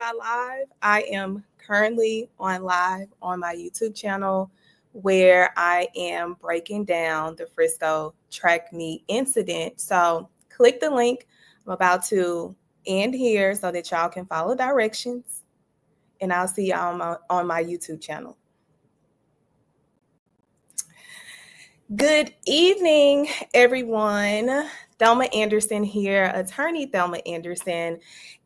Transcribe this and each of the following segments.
my live. I am currently on live on my YouTube channel where I am breaking down the Frisco Track Meet incident. So click the link. I'm about to end here so that y'all can follow directions. And I'll see y'all on my YouTube channel. Good evening, everyone. Thelma Anderson here, attorney Thelma Anderson,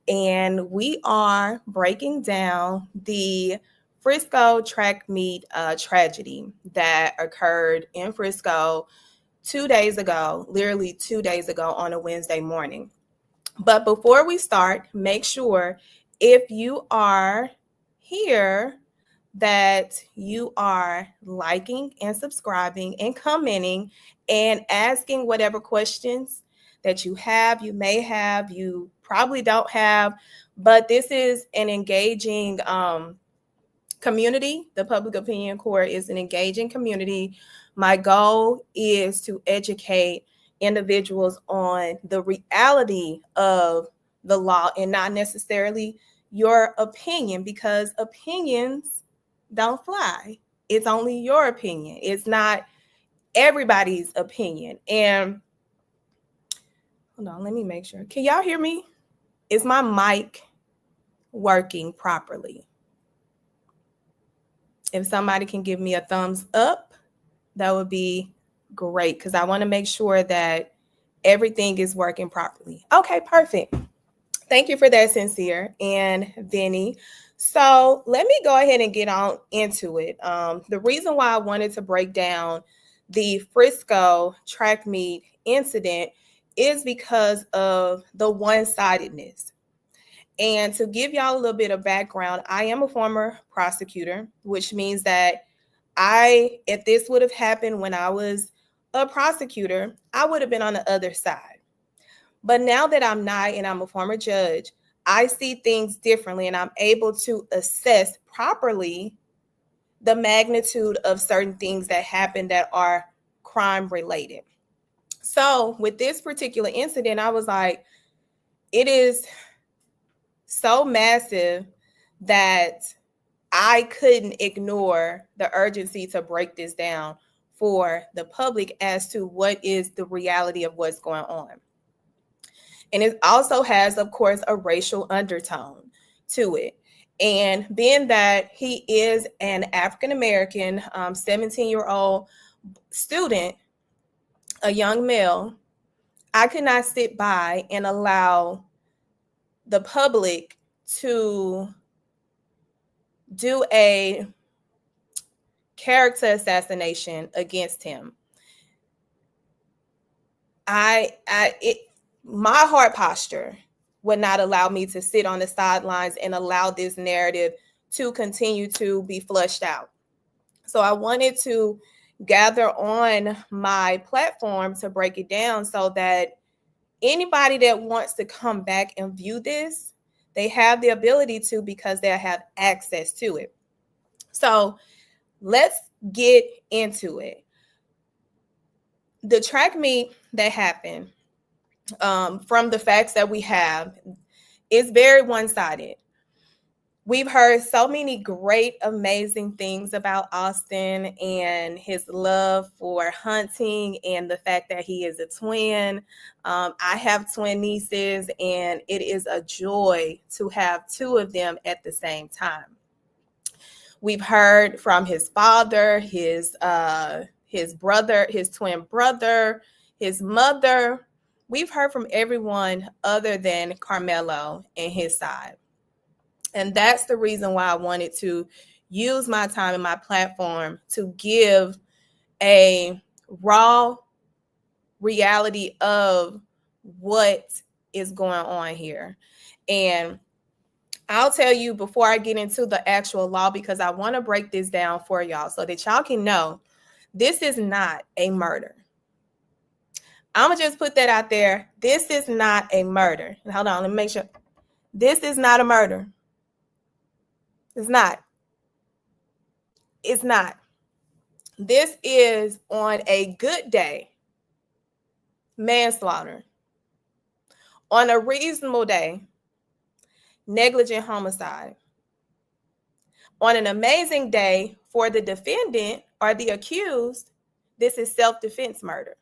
and we are breaking down the Frisco Track Meet tragedy that occurred in Frisco 2 days ago, literally 2 days ago on a Wednesday morning. But before we start, make sure if you are here that you are liking and subscribing and commenting and asking whatever questions that you have, you may have, you probably don't have, but this is an engaging community. The Public Opinion Court is an engaging community. My goal is to educate individuals on the reality of the law and not necessarily your opinion, because opinions don't fly. It's only your opinion. It's not everybody's opinion. And hold on, let me make sure. Can y'all hear me? Is my mic working properly? If somebody can give me a thumbs up, that would be great, because I want to make sure that everything is working properly. Okay, perfect. Thank you for that, Sincere and Vinny. So let me go ahead and get on into it. The reason why I wanted to break down the Frisco Track Meet incident is because of the one-sidedness. And to give y'all a little bit of background, I am a former prosecutor, which means that if this would have happened when I was a prosecutor, I would have been on the other side. But now that I'm not and I'm a former judge, I see things differently and I'm able to assess properly the magnitude of certain things that happen that are crime related. So with this particular incident, I was like, it is so massive that I couldn't ignore the urgency to break this down for the public as to what is the reality of what's going on. And it also has, of course, a racial undertone to it. And being that he is an African-American 17-year-old student, a young male, I could not sit by and allow the public to do a character assassination against him. My heart posture would not allow me to sit on the sidelines and allow this narrative to continue to be flushed out. So I wanted to gather on my platform to break it down so that anybody that wants to come back and view this, they have the ability to, because they have access to it. So let's get into it. The track meet that happened, from the facts that we have, is very one-sided. We've heard so many great, amazing things about Austin and his love for hunting and the fact that he is a twin. I have twin nieces, and it is a joy to have two of them at the same time. We've heard from his father, his brother, his twin brother, his mother. We've heard from everyone other than Karmelo and his side. And that's the reason why I wanted to use my time and my platform to give a raw reality of what is going on here. And I'll tell you before I get into the actual law, because I want to break this down for y'all so that y'all can know this is not a murder. I'm going to just put that out there. This is not a murder. Hold on, let me make sure. This is not a murder. It's not. It's not. This is, on a good day, manslaughter. On a reasonable day, negligent homicide. On an amazing day for the defendant or the accused, this is self-defense murder.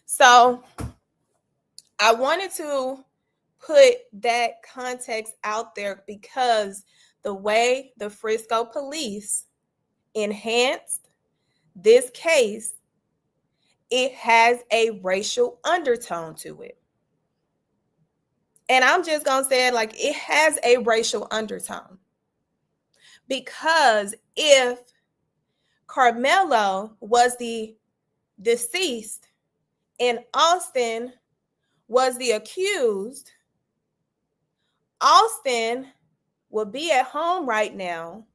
So I wanted to put that context out there because the way the Frisco police enhanced this case, it has a racial undertone to it. And I'm just going to say it like it has a racial undertone. Because if Karmelo was the deceased and Austin was the accused, Austin will be at home right now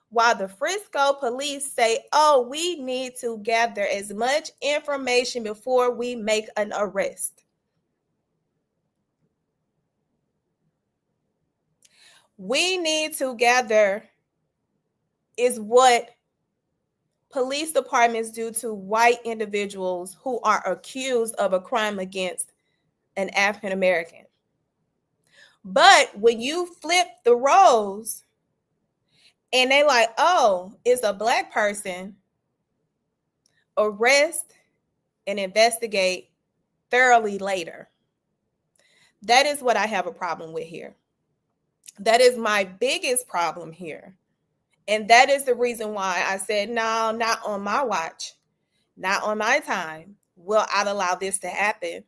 while the Frisco police say, oh, we need to gather as much information before we make an arrest. We need to gather is what police departments do to white individuals who are accused of a crime against an African American. But when you flip the roles and they like, oh, it's a black person, arrest and investigate thoroughly later. That is what I have a problem with here. That is my biggest problem here. And that is the reason why I said, no, not on my watch, not on my time will I allow this to happen.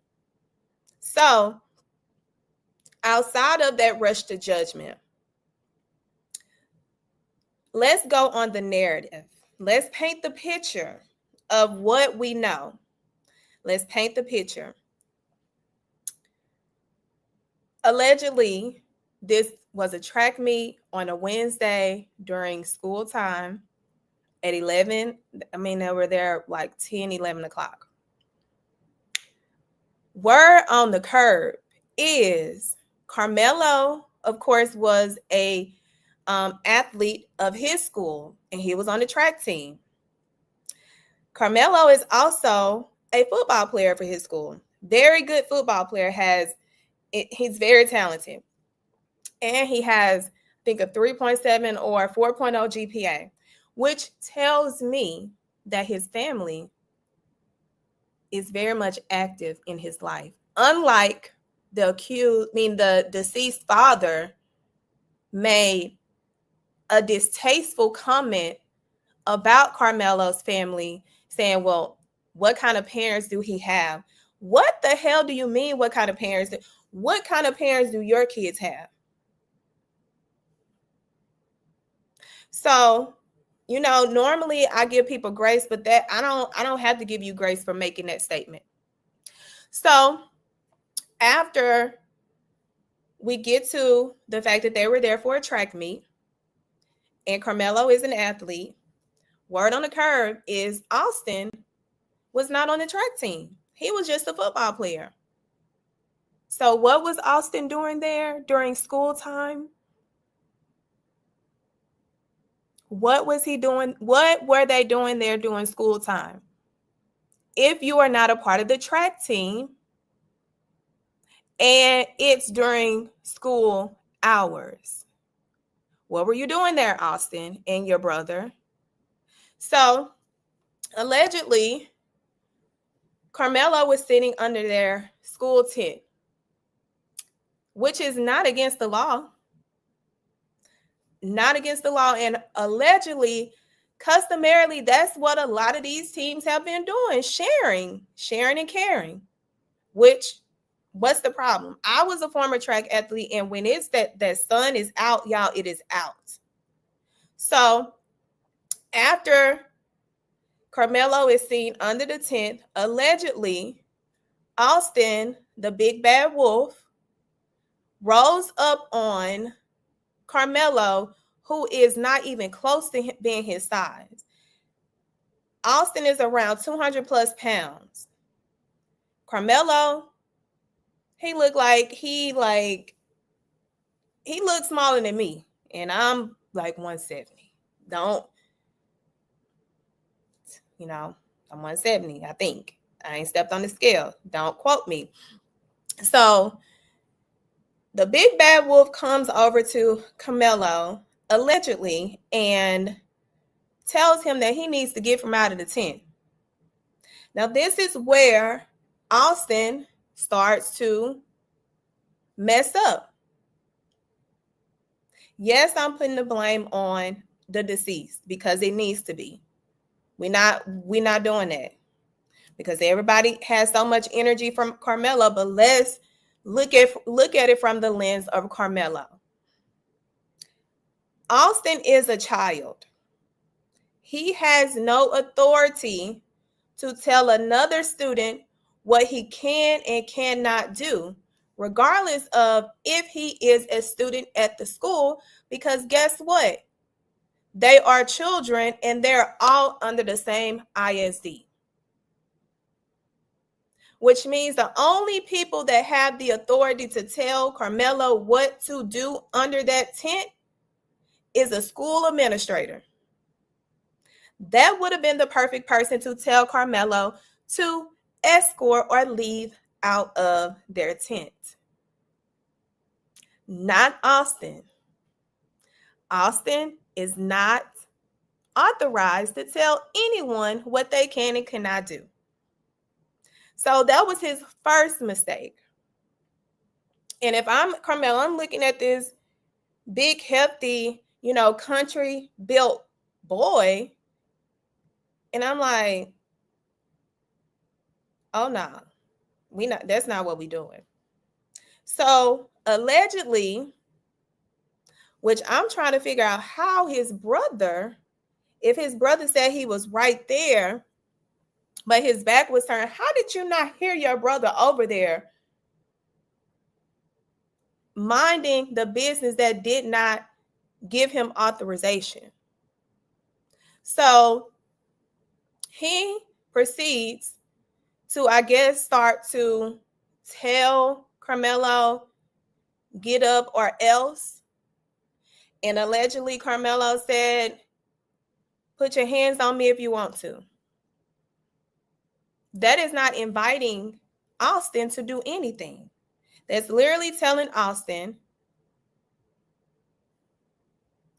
So outside of that rush to judgment, let's go on the narrative. Let's paint the picture of what we know. Let's paint the picture. Allegedly, this was a track meet on a Wednesday during school time at 11. I mean, they were there like 10, 11 o'clock. Word on the curb is Karmelo, of course, was a athlete of his school, and he was on the track team. Karmelo is also a football player for his school. Very good football player. He's very talented. And he has, I think, a 3.7 or 4.0 GPA, which tells me that his family is very much active in his life. Unlike the deceased father made a distasteful comment about Karmelo's family, saying, well, what kind of parents do he have? What the hell do you mean? What kind of parents do your kids have? So, normally I give people grace, but that I don't have to give you grace for making that statement. So after we get to the fact that they were there for a track meet and Karmelo is an athlete, word on the curb is Austin was not on the track team. He was just a football player. So what was Austin doing there during school time? What was he doing? What were they doing there during school time? If you are not a part of the track team and it's during school hours, what were you doing there, Austin, and your brother? So allegedly, Karmelo was sitting under their school tent, which is not against the law. Not against the law. And allegedly, customarily, that's what a lot of these teams have been doing, sharing and caring. Which, what's the problem? I was a former track athlete, and when it's that sun is out, y'all, it is out. So after Karmelo is seen under the tent, allegedly, Austin, the big bad wolf, rolls up on Karmelo, who is not even close to being his size. Austin is around 200 plus pounds. Karmelo, he looked smaller than me, and I'm like 170. I'm 170, I think. I ain't stepped on the scale. Don't quote me. So The big bad wolf comes over to Karmelo, allegedly, and tells him that he needs to get from out of the tent. Now, this is where Austin starts to mess up. Yes, I'm putting the blame on the deceased because it needs to be. We're not doing that because everybody has so much energy from Karmelo, but let's look at it from the lens of Karmelo. Austin is a child. He has no authority to tell another student what he can and cannot do, regardless of if he is a student at the school, because guess what? They are children and they're all under the same ISD. Which means the only people that have the authority to tell Karmelo what to do under that tent is a school administrator. That would have been the perfect person to tell Karmelo to escort or leave out of their tent. Not Austin. Austin is not authorized to tell anyone what they can and cannot do. So that was his first mistake. And if I'm Karmelo, I'm looking at this big, hefty, country built boy, and I'm like, oh no, that's not what we doing. So allegedly, which I'm trying to figure out how if his brother said he was right there, but his back was turned, how did you not hear your brother over there minding the business that did not give him authorization? So he proceeds to, I guess, start to tell Karmelo, get up or else. And allegedly, Karmelo said, put your hands on me if you want to. That is not inviting Austin to do anything. That's literally telling Austin,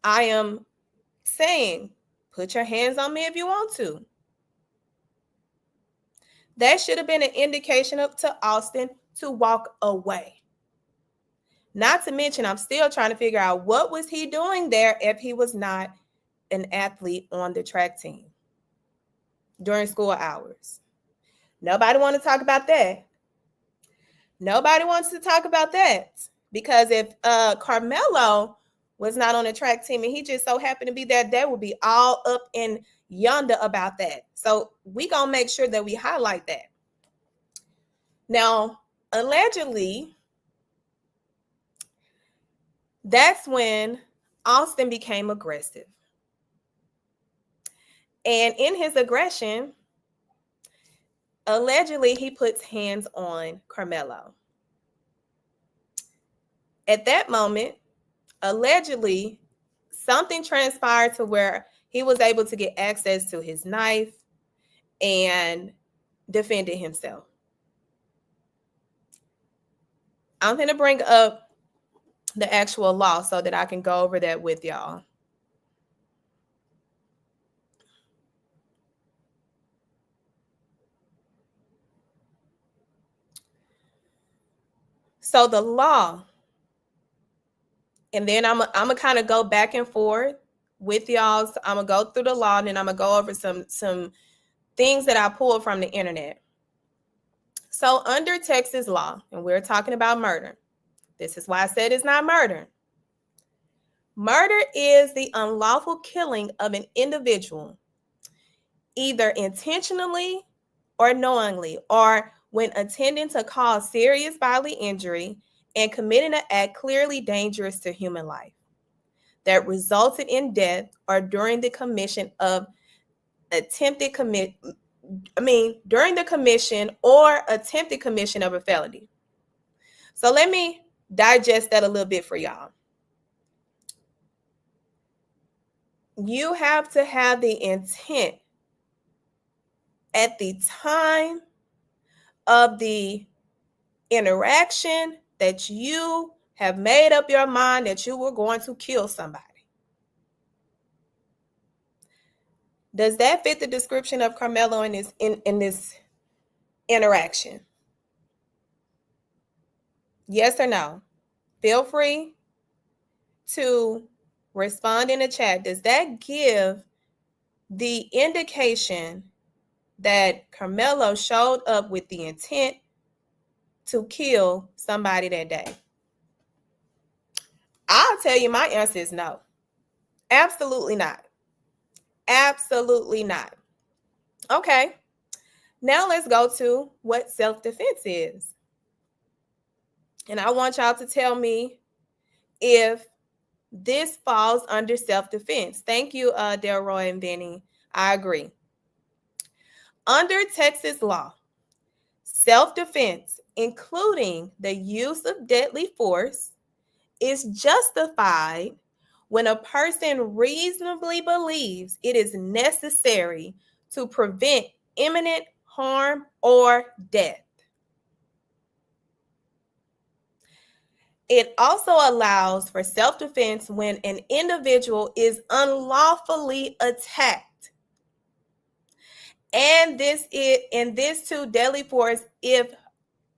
I am saying, put your hands on me if you want to. That should have been an indication to Austin to walk away. Not to mention, I'm still trying to figure out what was he doing there if he was not an athlete on the track team during school hours. Nobody wants to talk about that. Nobody wants to talk about that because if Karmelo was not on the track team and he just so happened to be there, they would be all up in yonder about that. So we gonna make sure that we highlight that. Now, allegedly, that's when Austin became aggressive. And in his aggression, allegedly, he puts hands on Karmelo. At that moment, allegedly, something transpired to where he was able to get access to his knife and defended himself. I'm going to bring up the actual law so that I can go over that with y'all. So the law, and then I'm gonna kind of go back and forth with y'all. So I'm gonna go through the law, and then I'm gonna go over some things that I pulled from the internet. So under Texas law, and we're talking about murder. This is why I said it's not murder. Murder is the unlawful killing of an individual, either intentionally or knowingly, or when intending to cause serious bodily injury and committing an act clearly dangerous to human life that resulted in death or during the commission of during the commission or attempted commission of a felony. So let me digest that a little bit for y'all. You have to have the intent at the time of the interaction that you have made up your mind that you were going to kill somebody. Does that fit the description of Karmelo in this interaction? Yes or no? Feel free to respond in the chat. Does that give the indication that Karmelo showed up with the intent to kill somebody that day? I'll tell you, my answer is no. Absolutely not. Absolutely not. Okay, now let's go to what self-defense is. And I want y'all to tell me if this falls under self-defense. Thank you, Delroy and Benny. I agree. Under Texas law, self-defense, including the use of deadly force, is justified when a person reasonably believes it is necessary to prevent imminent harm or death. It also allows for self-defense when an individual is unlawfully attacked. And this too, deadly force, if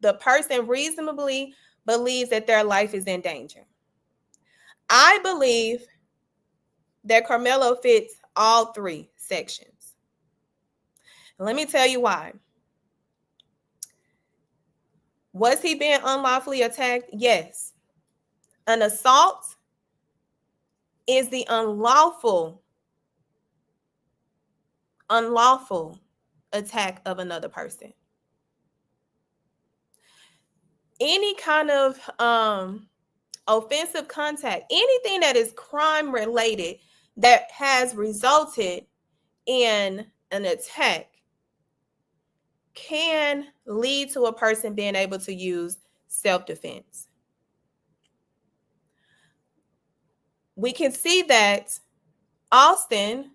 the person reasonably believes that their life is in danger. I believe that Karmelo fits all three sections. Let me tell you why. Was he being unlawfully attacked? Yes. An assault is the unlawful attack of another person. Any kind of offensive contact, anything that is crime related that has resulted in an attack can lead to a person being able to use self-defense. We can see that Austin,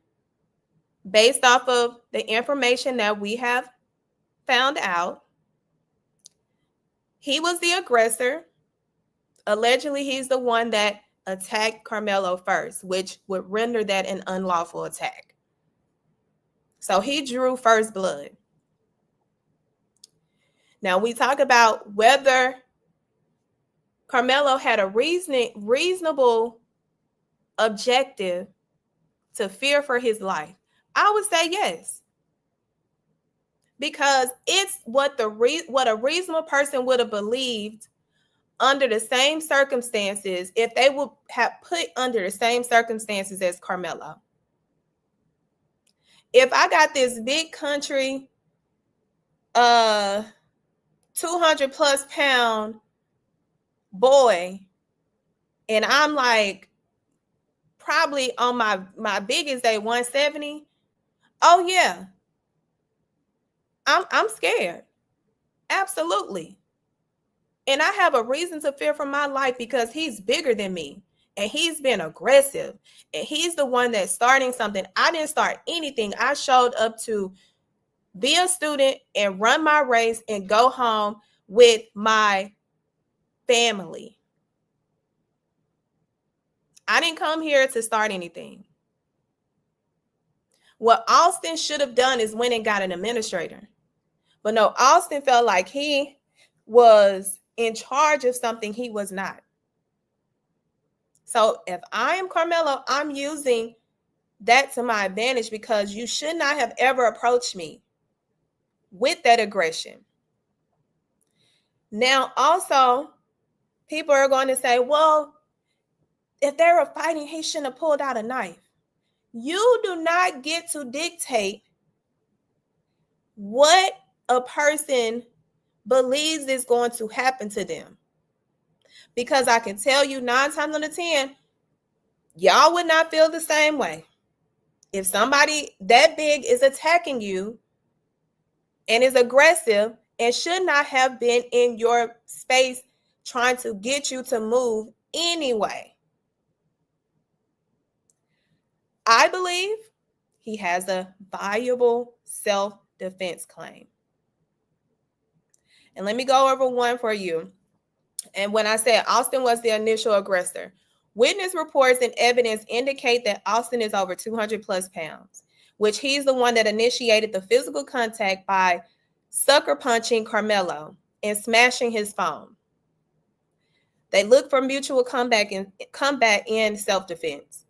based off of the information that we have found out, he was the aggressor. Allegedly, he's the one that attacked Karmelo first, which would render that an unlawful attack. So he drew first blood. Now we talk about whether Karmelo had a reasonable objective to fear for his life. I would say yes, because it's what a reasonable person would have believed under the same circumstances if they would have put under the same circumstances as Karmelo. If I got this big country 200 plus pound boy and I'm like probably on my biggest day 170, oh yeah, I'm scared. Absolutely. And I have a reason to fear for my life because he's bigger than me and he's been aggressive and he's the one that's starting something. I didn't start anything. I showed up to be a student and run my race and go home with my family. I didn't come here to start anything. What Austin should have done is went and got an administrator. But no, Austin felt like he was in charge of something he was not. So if I am Karmelo, I'm using that to my advantage because you should not have ever approached me with that aggression. Now, also, people are going to say, well, if they were fighting, he shouldn't have pulled out a knife. You do not get to dictate what a person believes is going to happen to them. Because I can tell you 9 times out of 10, y'all would not feel the same way. If somebody that big is attacking you and is aggressive and should not have been in your space trying to get you to move anyway. I believe he has a viable self-defense claim. And let me go over one for you. And when I said Austin was the initial aggressor, witness reports and evidence indicate that Austin is over 200 plus pounds, which he's the one that initiated the physical contact by sucker punching Karmelo and smashing his phone. They look for mutual combat in self-defense.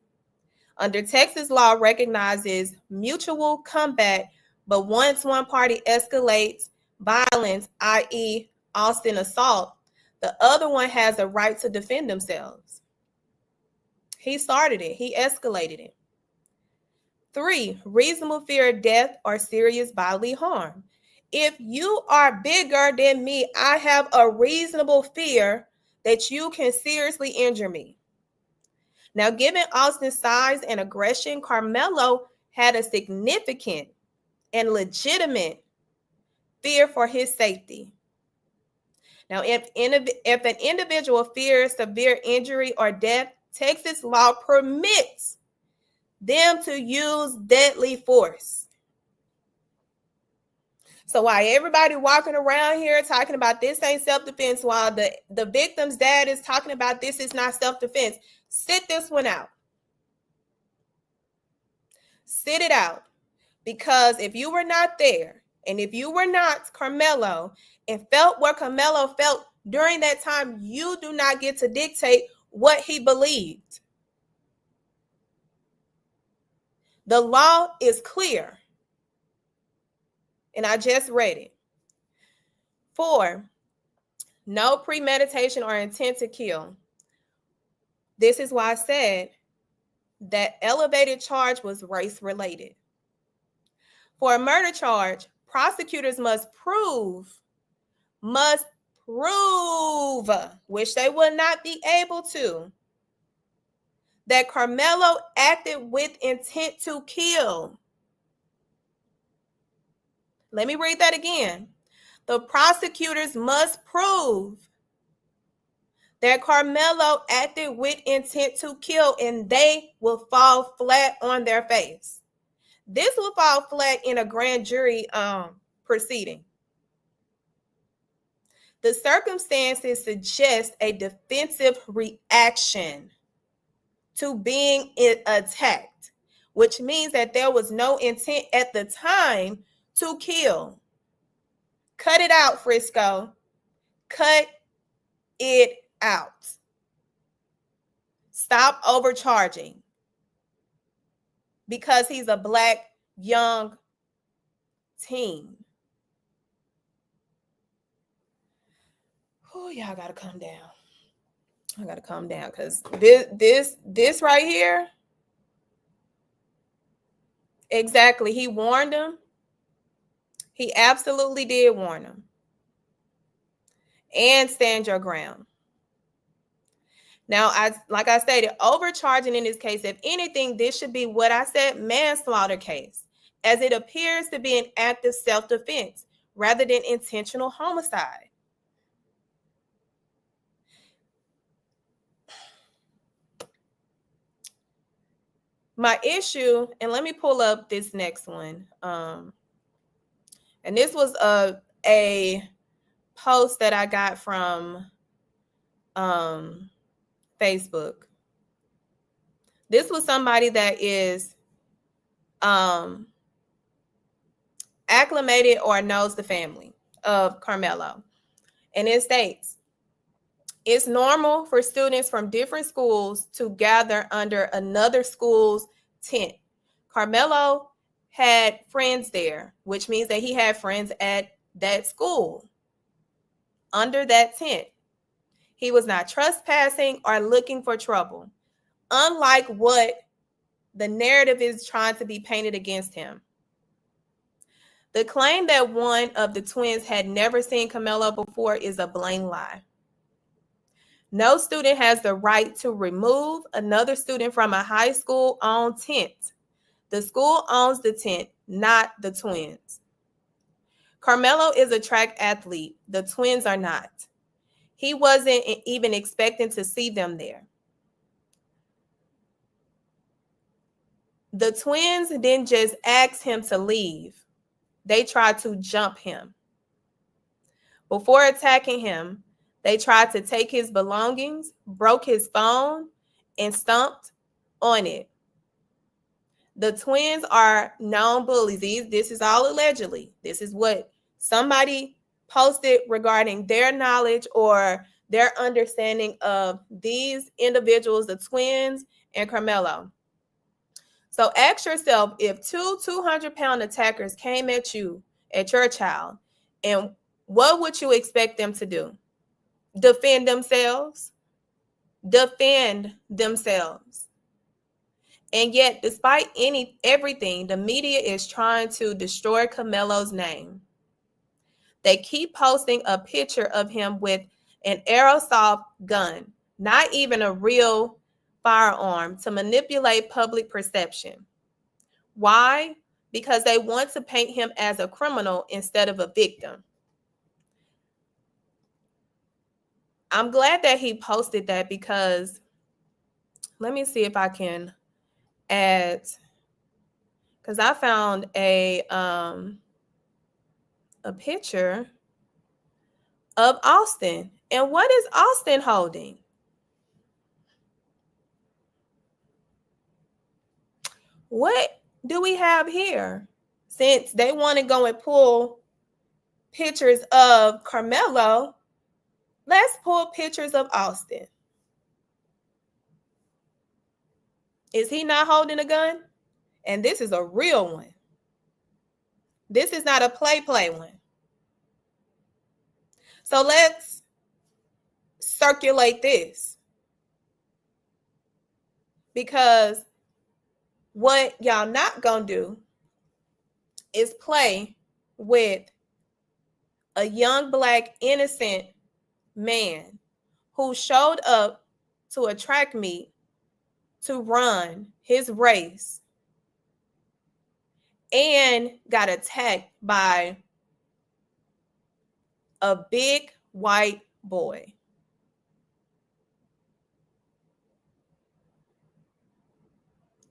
Under Texas law recognizes mutual combat, but once one party escalates violence, i.e. Austin assault, the other one has a right to defend themselves. He started it. He escalated it. 3, reasonable fear of death or serious bodily harm. If you are bigger than me, I have a reasonable fear that you can seriously injure me. Now, given Austin's size and aggression, Karmelo had a significant and legitimate fear for his safety. Now, if an individual fears severe injury or death, Texas law permits them to use deadly force. So while everybody walking around here talking about this ain't self-defense, while the victim's dad is talking about this is not self-defense, sit this one out. Sit it out. Because if you were not there, and if you were not Karmelo and felt what Karmelo felt during that time, you do not get to dictate what he believed. The law is clear. And I just read it. 4, no premeditation or intent to kill. This is why I said that elevated charge was race related. For a murder charge, prosecutors must prove, which they will not be able to, that Karmelo acted with intent to kill. Let me read that again. The prosecutors must prove that Karmelo acted with intent to kill, and they will fall flat on their face. This will fall flat in a grand jury proceeding. The circumstances suggest a defensive reaction to being attacked, which means that there was no intent at the time to kill. Cut it out, Frisco. Cut it out. Stop overcharging because he's a black young teen. Oh, y'all gotta calm down. I gotta calm down because this right here, exactly. He warned him. He absolutely did warn him. And stand your ground. Now, like I stated, overcharging in this case, if anything, this should be what I said, manslaughter case, as it appears to be an act of self-defense rather than intentional homicide. My issue, and let me pull up this next one. And this was a post that I got from Facebook. This was somebody that is acclimated or knows the family of Karmelo. And it states, it's normal for students from different schools to gather under another school's tent. Karmelo had friends there, which means that he had friends at that school under that tent. He was not trespassing or looking for trouble, unlike what the narrative is trying to be painted against him. The claim that one of the twins had never seen Karmelo before is a blatant lie. No student has the right to remove another student from a high school-owned tent. The school owns the tent, not the twins. Karmelo is a track athlete. The twins are not. He wasn't even expecting to see them there. The twins didn't just ask him to leave. They tried to jump him. Before attacking him, They tried to take his belongings, broke his phone, and stomped on it. The twins are known bullies. This is all allegedly. This is what somebody posted regarding their knowledge or their understanding of these individuals, the twins and Karmelo. So ask yourself, if two 200-pound attackers came at you, at your child, and what would you expect them to do? Defend themselves? Defend themselves. And yet, despite everything, the media is trying to destroy Karmelo's name. They keep posting a picture of him with an aerosol gun, not even a real firearm, to manipulate public perception. Why? Because they want to paint him as a criminal instead of a victim. I'm glad that he posted that, because let me see if I can add, because I found a picture of Austin. And what is Austin holding? What do we have here? Since they want to go and pull pictures of Karmelo, let's pull pictures of Austin. Is he not holding a gun? And this is a real one. This is not a play one. So let's circulate this, because what y'all not gonna do is play with a young Black innocent man who showed up to a track meet to run his race and got attacked by a big white boy.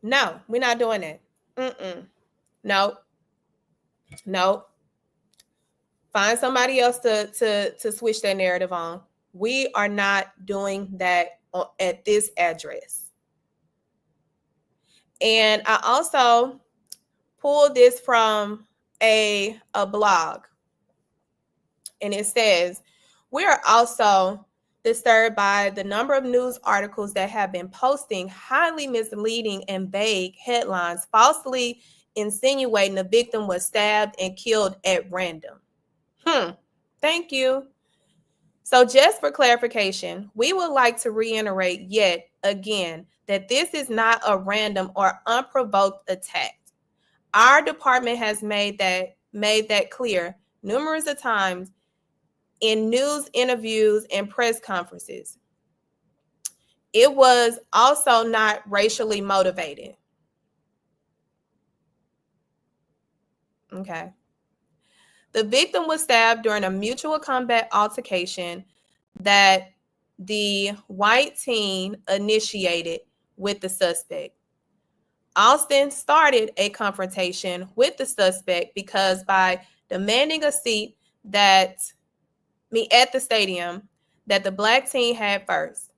No, we're not doing that. No. Find somebody else to switch that narrative on. We are not doing that at this address. And I also pulled this from a blog. And it says, we are also disturbed by the number of news articles that have been posting highly misleading and vague headlines, falsely insinuating the victim was stabbed and killed at random. Thank you. So just for clarification, we would like to reiterate yet again that this is not a random or unprovoked attack. Our department has made that clear numerous of times in news interviews and press conferences. It was also not racially motivated. Okay. The victim was stabbed during a mutual combat altercation that the white teen initiated with the suspect. Austin started a confrontation with the suspect because by demanding a seat at the stadium that the Black teen had first.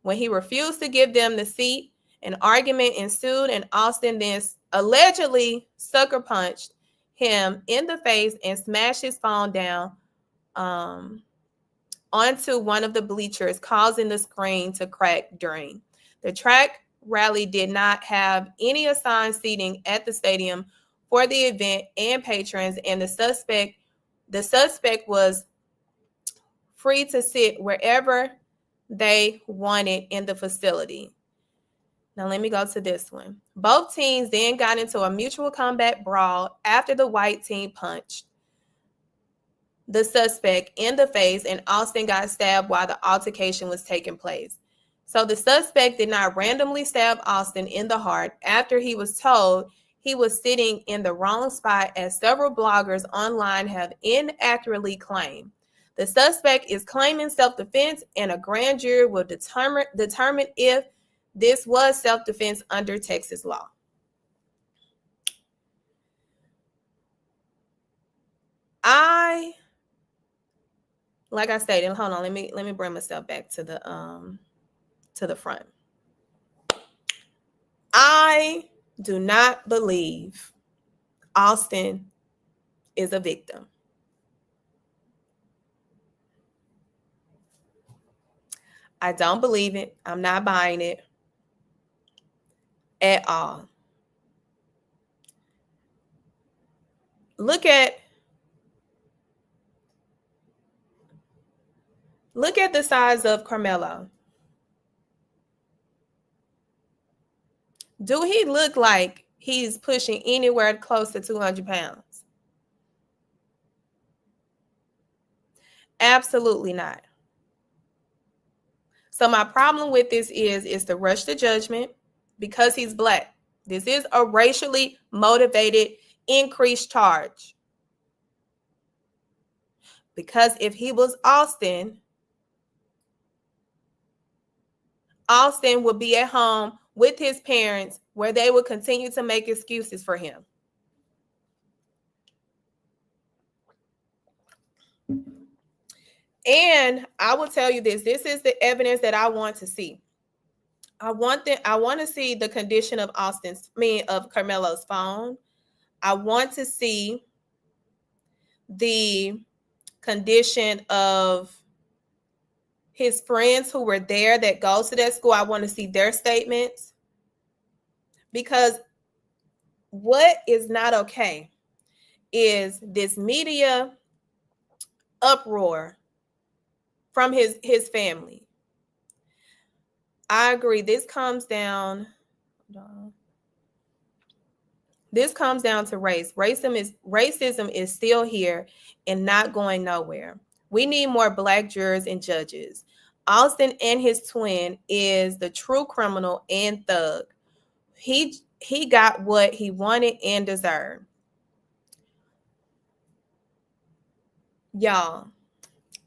When he refused to give them the seat, an argument ensued, and Austin then allegedly sucker punched him in the face and smashed his phone down onto one of the bleachers, causing the screen to crack during. The track rally did not have any assigned seating at the stadium for the event and patrons, and the suspect was free to sit wherever they wanted in the facility. Now let me go to this one. Both teams then got into a mutual combat brawl after the white team punched the suspect in the face, and Austin got stabbed while the altercation was taking place. So the suspect did not randomly stab Austin in the heart after he was told he was sitting in the wrong spot, as several bloggers online have inaccurately claimed. The suspect is claiming self-defense, and a grand jury will determine if this was self-defense under Texas law. I like I stated, hold on, let me bring myself back to the front. I do not believe Austin is a victim. I don't believe it. I'm not buying it at all. Look at the size of Karmelo. Do he look like he's pushing anywhere close to 200 pounds? Absolutely not. So my problem with this is to rush to judgment because he's Black. This is a racially motivated increased charge. Because if he was Austin would be at home with his parents where they would continue to make excuses for him. And I will tell you this is the evidence that I want to see. I want to see the condition of of Karmelo's phone. I want to see the condition of his friends who were there that goes to that school. I want to see their statements, because what is not okay is this media uproar from his family. I agree. This comes down to race. Racism is still here and not going nowhere. We need more Black jurors and judges. Austin and his twin is the true criminal and thug. He got what he wanted and deserved. Y'all,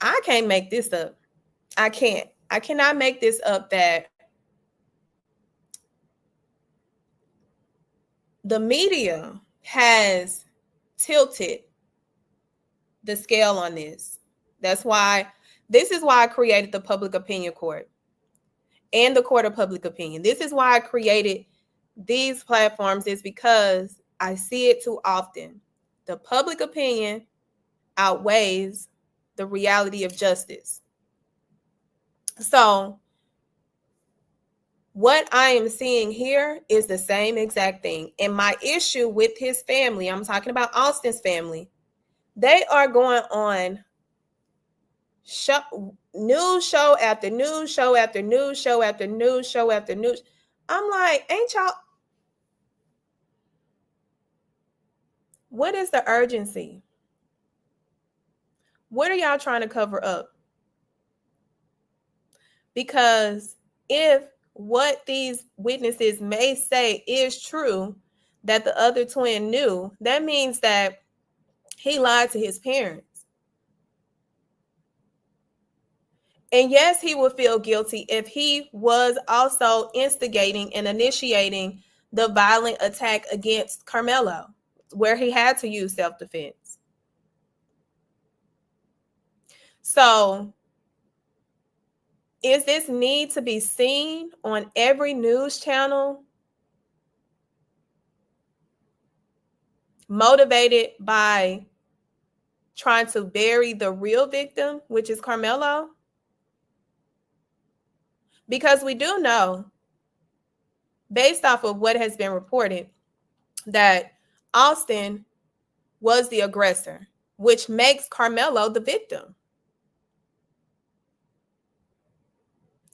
I can't make this up. I cannot make this up that the media has tilted the scale on this. This is why I created the public opinion court and the court of public opinion. This is why I created these platforms, is because I see it too often. The public opinion outweighs the reality of justice. So what I am seeing here is the same exact thing. And my issue with his family, I'm talking about Austin's family, they are going on news show after news show after news show after news show after news. I'm like, ain't y'all? What is the urgency? What are y'all trying to cover up? Because if what these witnesses may say is true, that the other twin knew, that means that he lied to his parents. And yes, he would feel guilty if he was also instigating and initiating the violent attack against Karmelo, where he had to use self-defense. So, is this need to be seen on every news channel motivated by trying to bury the real victim, which is Karmelo? Because we do know, based off of what has been reported, that Austin was the aggressor, which makes Karmelo the victim.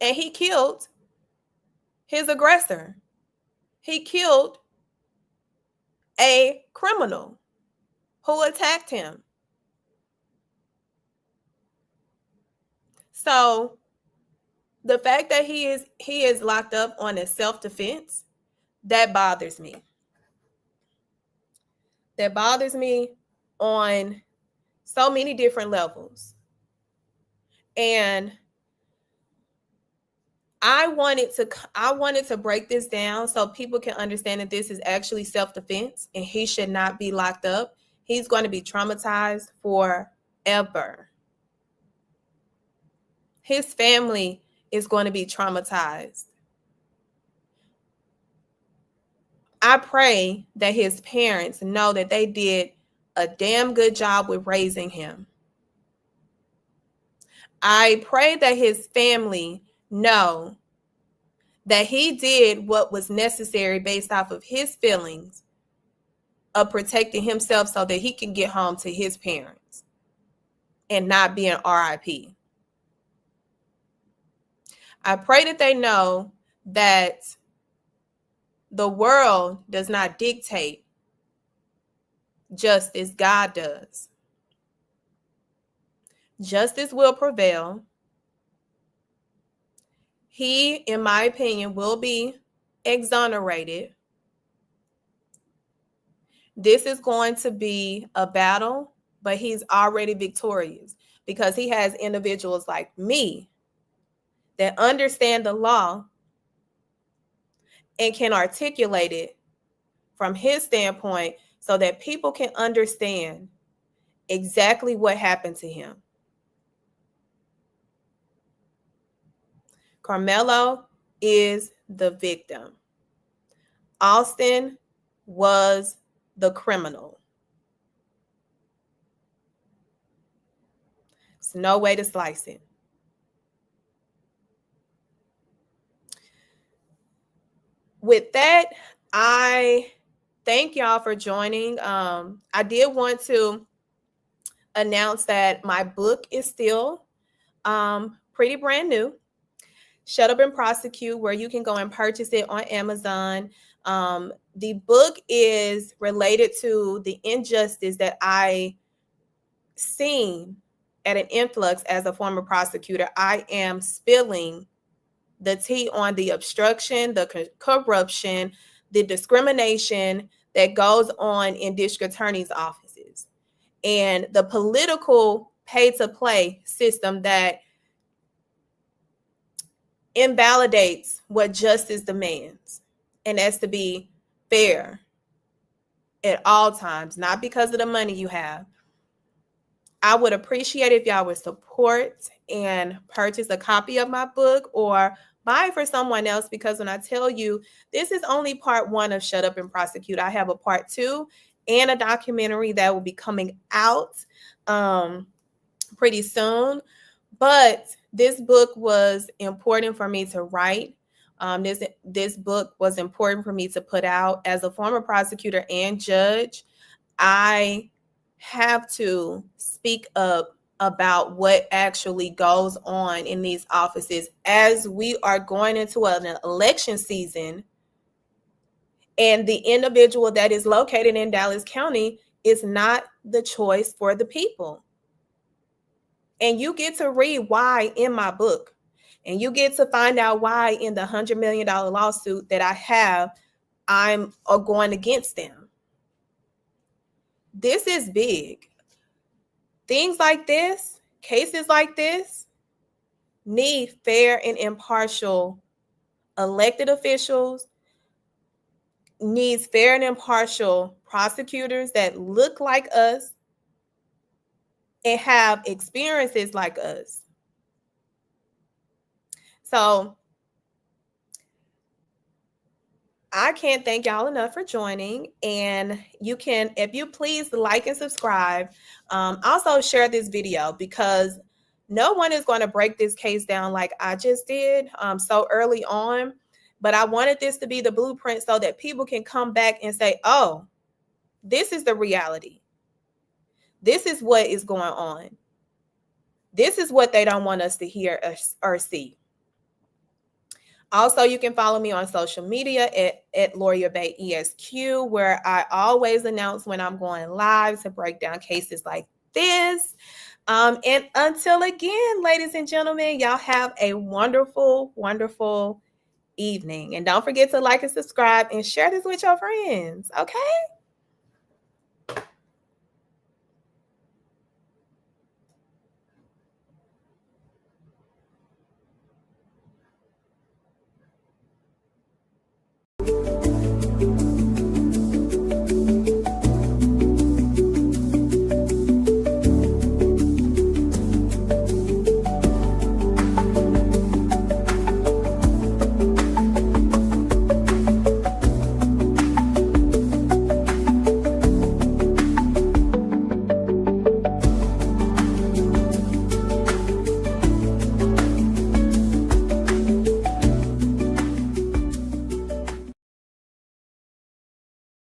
And he killed his aggressor. He killed a criminal who attacked him. So the fact that he is locked up on a self-defense, that bothers me. That bothers me on so many different levels. And I wanted to break this down so people can understand that this is actually self-defense and he should not be locked up. He's going to be traumatized forever. his family is going to be traumatized. I pray that his parents know that they did a damn good job with raising him. I pray that his family know that he did what was necessary based off of his feelings of protecting himself so that he can get home to his parents and not be an RIP. I pray that they know that the world does not dictate justice, God does. Justice will prevail. He, in my opinion, will be exonerated. This is going to be a battle, but he's already victorious because he has individuals like me that understand the law and can articulate it from his standpoint so that people can understand exactly what happened to him. Karmelo is the victim. Austin was the criminal. There's no way to slice it. With that, I thank y'all for joining. I did want to announce that my book is still pretty brand new. Shut Up and Prosecute, where you can go and purchase it on Amazon. The book is related to the injustice that I seen at an influx as a former prosecutor. I am spilling the tea on the obstruction, the corruption, the discrimination that goes on in district attorney's offices, and the political pay-to-play system that invalidates what justice demands. And that's to be fair at all times, not because of the money you have. I would appreciate if y'all would support and purchase a copy of my book or buy it for someone else, because when I tell you this is only part 1 of Shut Up and Prosecute, I have a part 2 and a documentary that will be coming out pretty soon. But this book was important for me to write. This book was important for me to put out. As a former prosecutor and judge, I have to speak up about what actually goes on in these offices as we are going into an election season, and the individual that is located in Dallas County is not the choice for the people. And you get to read why in my book, and you get to find out why in the $100 million lawsuit that I have, I'm going against them. This is big. Things like this, cases like this, need fair and impartial elected officials, needs fair and impartial prosecutors that look like us and have experiences like us. So I can't thank y'all enough for joining. And you can, if you please, like and subscribe. Also share this video, because no one is going to break this case down like I just did so early on. But I wanted this to be the blueprint so that people can come back and say, oh, this is the reality. This is what is going on. This is what they don't want us to hear or see. Also, you can follow me on social media at Lawyer Bay ESQ, where I always announce when I'm going live to break down cases like this. And until again, ladies and gentlemen, y'all have a wonderful, wonderful evening. And don't forget to like and subscribe and share this with your friends, okay?